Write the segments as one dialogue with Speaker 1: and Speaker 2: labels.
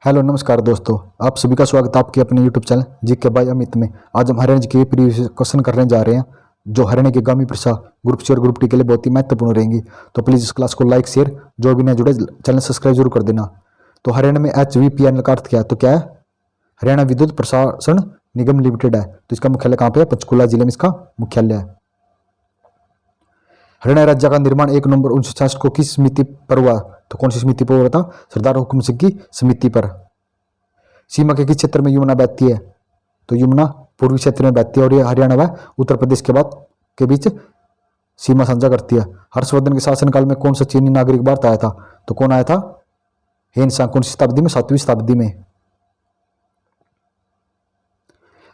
Speaker 1: Hello नमस्कार दोस्तों। आप सभी का स्वागत है आपके अपने YouTube channel GK by Amit में। आज हम हरियाणा जी के प्रीवियस क्वेश्चन करने जा रहे हैं जो हरियाणा के आगामी परीक्षा ग्रुप सी और ग्रुप टी के लिए बहुत ही महत्वपूर्ण रहेंगी। तो प्लीज़ इस क्लास को लाइक शेयर, जो भी नए जुड़े चैनल सब्सक्राइब जरूर कर देना। तो हरियाणा में HVPN का अर्थ क्या है? तो क्या है? हरियाणा विद्युत प्रसारण निगम लिमिटेड है। तो इसका मुख्यालय कहाँ पे है? पंचकुला जिले में इसका मुख्यालय है। हरियाणा राज्य का निर्माण 1 नवंबर 1966 को किस समिति पर हुआ? तो कौन सी समिति पर हुआ था? सरदार हुकुम सिंह की समिति पर। सीमा के किस क्षेत्र में यमुना बहती है? तो यमुना पूर्वी क्षेत्र में बहती है और ये हरियाणा व उत्तर प्रदेश के बीच सीमा साझा करती है। हर्षवर्धन के शासनकाल में कौन सा चीनी नागरिक भारत आया था? तो कौन आया था? हेनसांग। कौन सी शताब्दी में? 7वीं शताब्दी में।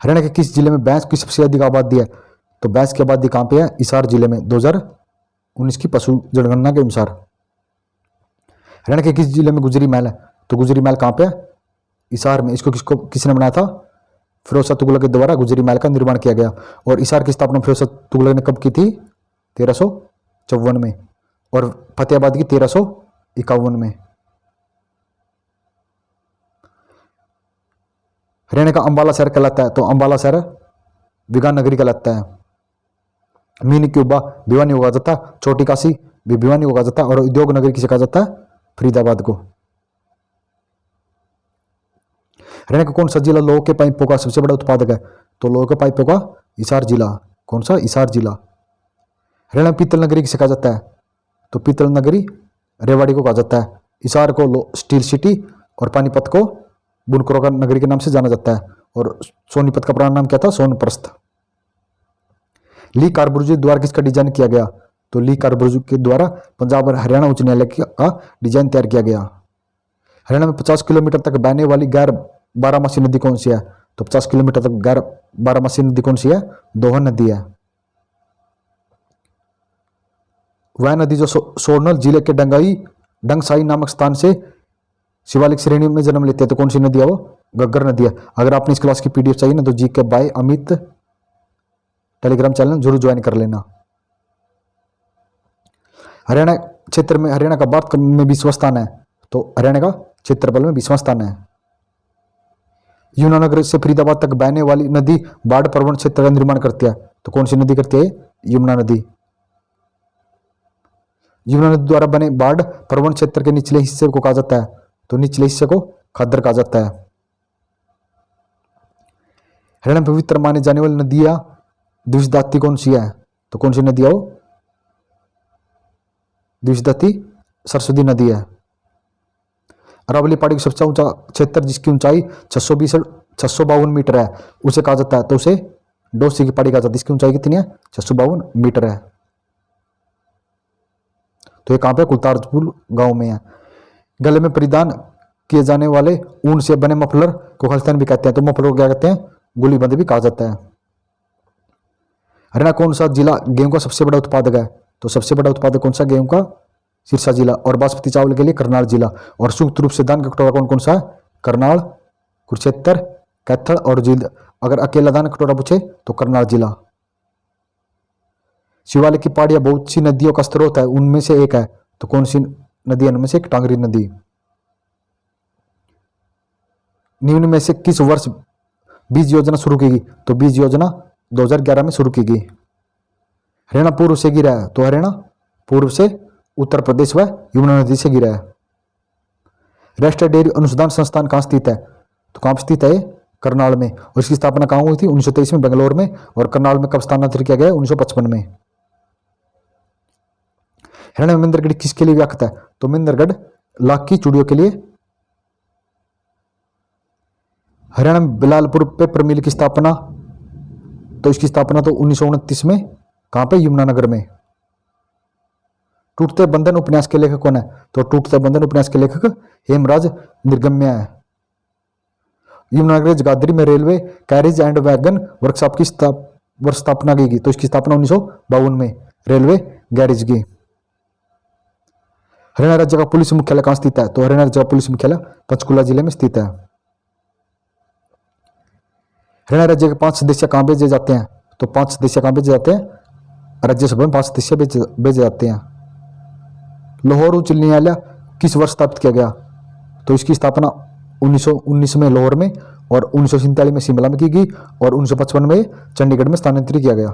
Speaker 1: हरियाणा के किस जिले में भैंस की सबसे अधिक आबादी है? तो भैंस की आबादी कहाँ पे है? हिसार जिले में 2019 की पशु जनगणना के अनुसार। हरियाणा के किस जिले में गुजरी महल है? तो गुजरी महल कहाँ पे है? हिसार में। इसको किसने बनाया था? फिरोज शाह तुगलक के द्वारा गुजरी महल का निर्माण किया गया। और हिसार की स्थापना फिरोज शाह तुगलक ने कब की थी? 1354 में। और फतेहाबाद की 1351 में। हरियाणा का अंबाला शहर कहलाता है? तो अंबाला शहर विज्ञान नगरी कहलाता है। मिनी क्यूबा भिवानी को कहा जाता है, छोटी काशी भी भिवानी को कहा जाता है, और उद्योग नगरी किसे कहा जाता है? फरीदाबाद को। हरियाणा का कौन सा जिला लोहे के पाइपों का सबसे बड़ा उत्पादक है? तो लोहे के पाइपों का हिसार जिला। कौन सा? हिसार जिला। हरियाणा में पीतल नगरी किसे कहा जाता है? तो पीतल नगरी रेवाड़ी को कहा जाता है। हिसार को स्टील सिटी और पानीपत को बुनकरों का नगरी के नाम से जाना जाता है। और सोनीपत का पुराना नाम क्या था? सोनप्रस्थ। ली कार्बुज्यू द्वारा किसका डिजाइन किया गया? तो ली कार्बुज्यू के द्वारा पंजाब और हरियाणा उच्च न्यायालय का डिजाइन तैयार किया गया। हरियाणा में 50 किलोमीटर तक बहने वाली गैर बारामासी नदी कौन सी है? तो 50 किलोमीटर तक गैर बारामासी नदी कौन सी है? दोहन नदी है। वह नदी जो सोरनल जिले के डंगसाई नामक स्थान से शिवालिक श्रेणी में जन्म लेती है, तो कौन सी नदी है वो? घग्गर नदी है। अगर आपने इस क्लास की PDF चाहिए ना तो GK by Amit Telegram channel जरूर ज्वाइन कर लेना। हरियाणा क्षेत्र में हरियाणा का भारत में 20वां स्थान है। तो हरियाणा का क्षेत्रफल में 20वां स्थान है। यमुनानगर से फरीदाबाद तक बहने वाली नदी बाढ़ प्रवण क्षेत्र का निर्माण करती है। तो कौन सी नदी करती है? यमुना नदी। यमुना नदी द्वारा बने बाढ़ प्रवण क्षेत्र के निचले हिस्से को कहा जाता है? तो निचले हिस्से को खद्दर कहा जाता है। हरियाणा में पवित्र माने जाने वाली नदियां द्विशदाती कौन सी है? तो कौन सी नदी है वो? द्विशदाती सरस्वती नदी है। अरावली पहाड़ी का सबसे ऊंचा क्षेत्र जिसकी ऊंचाई 652 मीटर है उसे कहा जाता है? तो उसे डोसी की पहाड़ी कहा जाता है। इसकी ऊंचाई कितनी है? 652 मीटर है। तो ये कहां पे? कुलतारपुर गांव में है। गले में परिधान किए जाने वाले ऊन से बने मफलर को खलतन भी कहते हैं। तो मफलर को क्या कहते हैं? गुलीबंद भी कहा जाता है। हरियाणा कौन सा जिला गेहूं का सबसे बड़ा उत्पादक है? तो सबसे बड़ा उत्पादक कौन सा गेहूं का? सिरसा जिला। और बासमती चावल के लिए करनाल जिला। और संयुक्त रूप से धान का कटोरा कौन कौन सा है? करनाल, कुरुक्षेत्र, कैथल और जींद। अगर अकेला धान कटोरा पूछे तो करनाल जिला। शिवालिक की पहाड़ियां बहुत सी नदियों का स्रोत है, उनमें से एक है। तो कौन सी नदी? उनमें से एक टांगरी नदी। निम्न में से किस वर्ष बीज योजना शुरू की गई? तो बीज योजना 2011 में शुरू की गई। हरियाणा पूर्व से गिरा है। तो हरियाणा पूर्व से उत्तर प्रदेश व यमुना नदी से गिरा है। राष्ट्रीय डेयरी अनुसंधान संस्थान कहाँ स्थित है? तो कहाँ स्थित है? करनाल में। और इसकी स्थापना कहाँ हुई थी? 1923 में बेंगलोर में। और करनाल में कब स्थानांतरित किया गया? 1955 में। हरियाणा में मिंदरगढ़ किसके लिए व्याख्यात है? तो मिंदरगढ़ लाख की चूड़ियों के लिए। हरियाणा में बिलालपुर पेपर मिल की स्थापना? तो इसकी स्थापना तो 1929 में। कहां पे? यमुनानगर में। टूटते बंधन उपन्यास के लेखक कौन है? तो टूटते बंधन उपन्यास के लेखक हेमराज निर्गम्य है। यमुनानगर जगाधरी में railway carriage and wagon workshop की स्थापना की गई। तो इसकी स्थापना 1952 में रेलवे गैरेज की। हरियाणा राज्य का पुलिस मुख्यालय कहां स्थित है? तो हरियाणा राज्य का पुलिस मुख्यालय पंचकुला जिले में स्थित है। हरियाणा राज्य के 5 सदस्य कहां भेजे जाते हैं? तो 5 सदस्य कहां भेजे जाते हैं? राज्यसभा में 5 सदस्य भेजे जाते हैं। लाहौर उच्च न्यायालय किस वर्ष स्थापित किया गया? तो इसकी स्थापना 1919 में लाहौर में और 1947 में शिमला में की गई और 1955 में चंडीगढ़ में स्थानांतरित किया गया।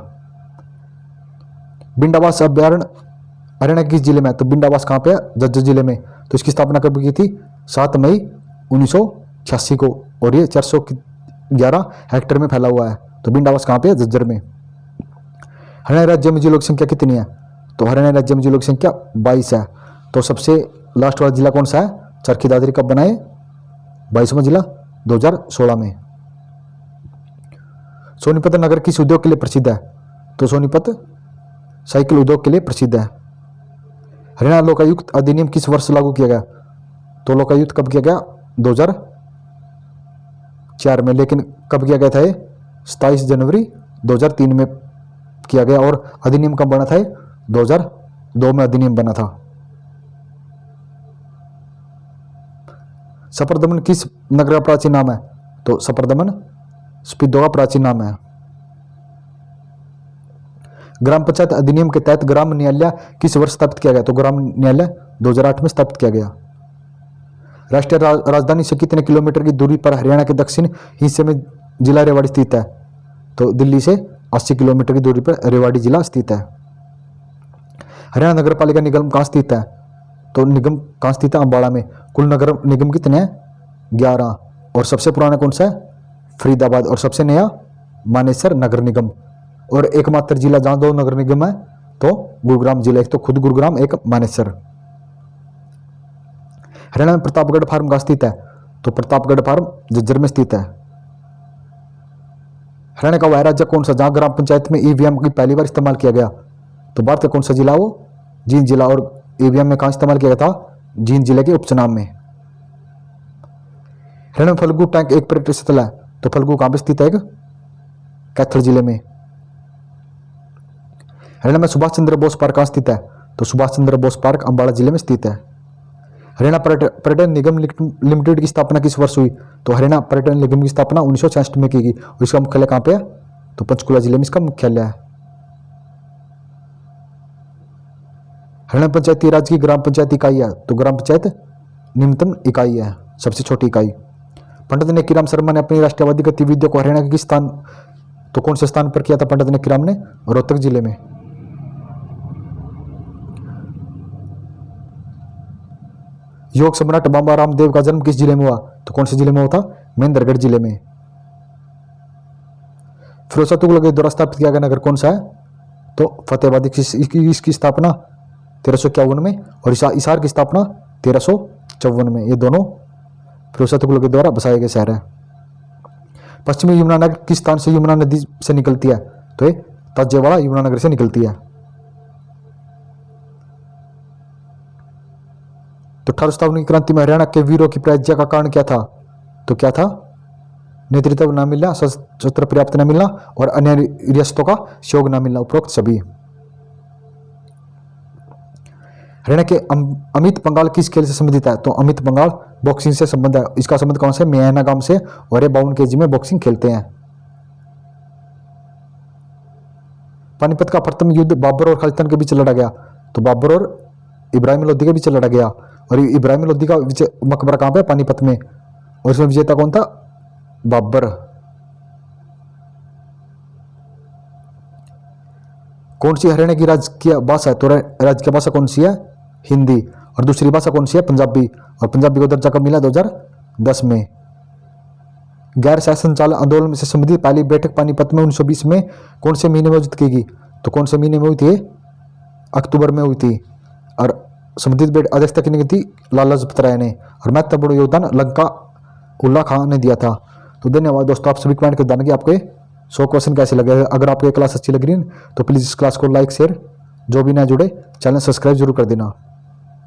Speaker 1: बिंडावास अभ्यारण्य हरियाणा किस जिले में है? तो बिंडावास कहाँ पे है? झज्जर जिले में। तो इसकी स्थापना कब की थी? 7 मई 1986 को और ये 411 हेक्टेयर में फैला हुआ है। तो बिंडावास कहाँ पे है? झज्जर में। हरियाणा राज्य में जनसंख्या संख्या कितनी है? तो हरियाणा राज्य में जनसंख्या संख्या 22 है। तो सबसे लास्ट वाला जिला कौन सा है? चरखी दादरी कब बनाए? 22वां जिला 2016 में। सोनीपत नगर किस उद्योग के लिए प्रसिद्ध है? तो सोनीपत साइकिल उद्योग के लिए प्रसिद्ध है। हरियाणा लोकायुक्त अधिनियम किस वर्ष लागू किया गया? तो लोकायुक्त कब किया गया? 2004 में। लेकिन कब किया गया था ये? 27 जनवरी 2003 में किया गया। और अधिनियम कब बना था? 2002 में अधिनियम बना था। सफरदमन किस नगर का प्राचीन नाम है? तो सफरदमन स्पीदो का प्राचीन नाम है। ग्राम पंचायत अधिनियम के तहत ग्राम न्यायालय किस वर्ष स्थापित किया गया? तो ग्राम न्यायालय 2008 में स्थापित किया गया। राष्ट्रीय राजधानी से कितने किलोमीटर की दूरी पर हरियाणा के दक्षिण हिस्से में जिला रेवाड़ी स्थित है? तो दिल्ली से 80 किलोमीटर की दूरी पर रेवाड़ी जिला स्थित है। हरियाणा नगर पालिका निगम कहाँ स्थित है? तो निगम कहाँ स्थित है? अम्बाड़ा में। कुल नगर निगम कितने हैं? 11। और सबसे पुराना कौन सा है? फरीदाबाद। और सबसे नया मानेसर नगर निगम। और एकमात्र जिला जहाँ 2 नगर निगम है तो गुरुग्राम जिला, एक तो खुद गुरुग्राम, एक मानेसर। हरियाणा में प्रतापगढ़ फार्म कहाँ स्थित है? तो प्रतापगढ़ फार्म झज्जर में स्थित है। हरियाणा का वह राज्य कौन सा जहां ग्राम पंचायत में ईवीएम की पहली बार इस्तेमाल किया गया? तो भारत का कौन सा जिला? वो जींद जिला। और ईवीएम में कहाँ इस्तेमाल किया गया था? जींद जिले के उपचुनाव में। हरियाणा में फल्गु टैंक एक पर्यटन स्थल है। तो फल्गु कहाँ पे स्थित है? एक कैथल जिले में। हरियाणा में सुभाष चंद्र बोस पार्क कहाँ स्थित है? तो सुभाष चंद्र बोस पार्क अम्बाड़ा जिले में स्थित है। हरियाणा पर्यटन निगम लिमिटेड की स्थापना किस वर्ष हुई? तो हरियाणा पर्यटन निगम की स्थापना 1966 में की गई। और इसका मुख्यालय कहाँ पे है? तो पंचकुला जिले में इसका मुख्यालय है। हरियाणा पंचायती राज की ग्राम पंचायत इकाई है। तो ग्राम पंचायत निम्नतम इकाई है, सबसे छोटी इकाई। पंडित नेकीराम शर्मा ने अपनी राष्ट्रवादी गतिविधियों को हरियाणा के किस स्थान, तो कौन से स्थान पर किया था पंडित नेकीराम ने? रोहतक जिले में। योग सम्राट बाबा रामदेव का जन्म किस जिले में हुआ? तो कौन से जिले में हुआ था? महेंद्रगढ़ जिले में। फिरोज तुगलक के द्वारा स्थापित किया गया नगर कौन सा है? तो फतेहाबाद। इसकी स्थापना 1351 में और हिसार की स्थापना 1354 में। ये दोनों फिरोज तुगलक के द्वारा बसाए गए शहर हैं। पश्चिमी यमुनानगर किस स्थान से यमुना नदी से निकलती है? तो ये ताजेवाड़ा यमुनानगर से निकलती है। तो 1857 की क्रांति में हरियाणा के वीरों की पराजय का कारण क्या था? तो क्या था? नेतृत्व न मिलना, शस्त्र पर्याप्त न मिलना और अन्य रियासतों का सहयोग न मिलना, उपरोक्त सभी। हरियाणा के अमित पंगाल किस खेल से संबंधित है? तो अमित पंगाल बॉक्सिंग से संबंध है। इसका संबंध कौन से? मियाना गांव से। और ये 52 kg में बॉक्सिंग खेलते हैं। पानीपत का प्रथम युद्ध बाबर और खालिस्तान के बीच लड़ा गया। तो बाबर और इब्राहिम लोधी के बीच लड़ा गया। और इब्राहिम लोधी का मकबरा कहाँ पे? पानीपत में। और इसमें विजेता कौन था? बाबर। कौन सी हरियाणा की राजकीय भाषा है? तो राजकीय भाषा कौन सी है? हिंदी। और दूसरी भाषा कौन सी है? पंजाबी। और पंजाबी को दर्जा कब मिला? 2010 में। गैर शासन चाल आंदोलन से संबंधित पहली बैठक पानीपत में 1920 में कौन से महीने में आयोजित की गई? तो कौन से महीने में हुई थी? अक्टूबर में हुई थी। और संबंधित अध्यक्षता किसने की थी? लाला लाजपत राय ने। और महत्वपूर्ण योगदान लंका उल्ला खान ने दिया था। तो धन्यवाद दोस्तों, आप सभी कमेंट कर देना कि आपको 100 क्वेश्चन कैसे लगे। अगर आपको ये क्लास अच्छी लग रही है तो प्लीज़ इस क्लास को लाइक शेयर, जो भी ना जुड़े चैनल सब्सक्राइब जरूर कर देना।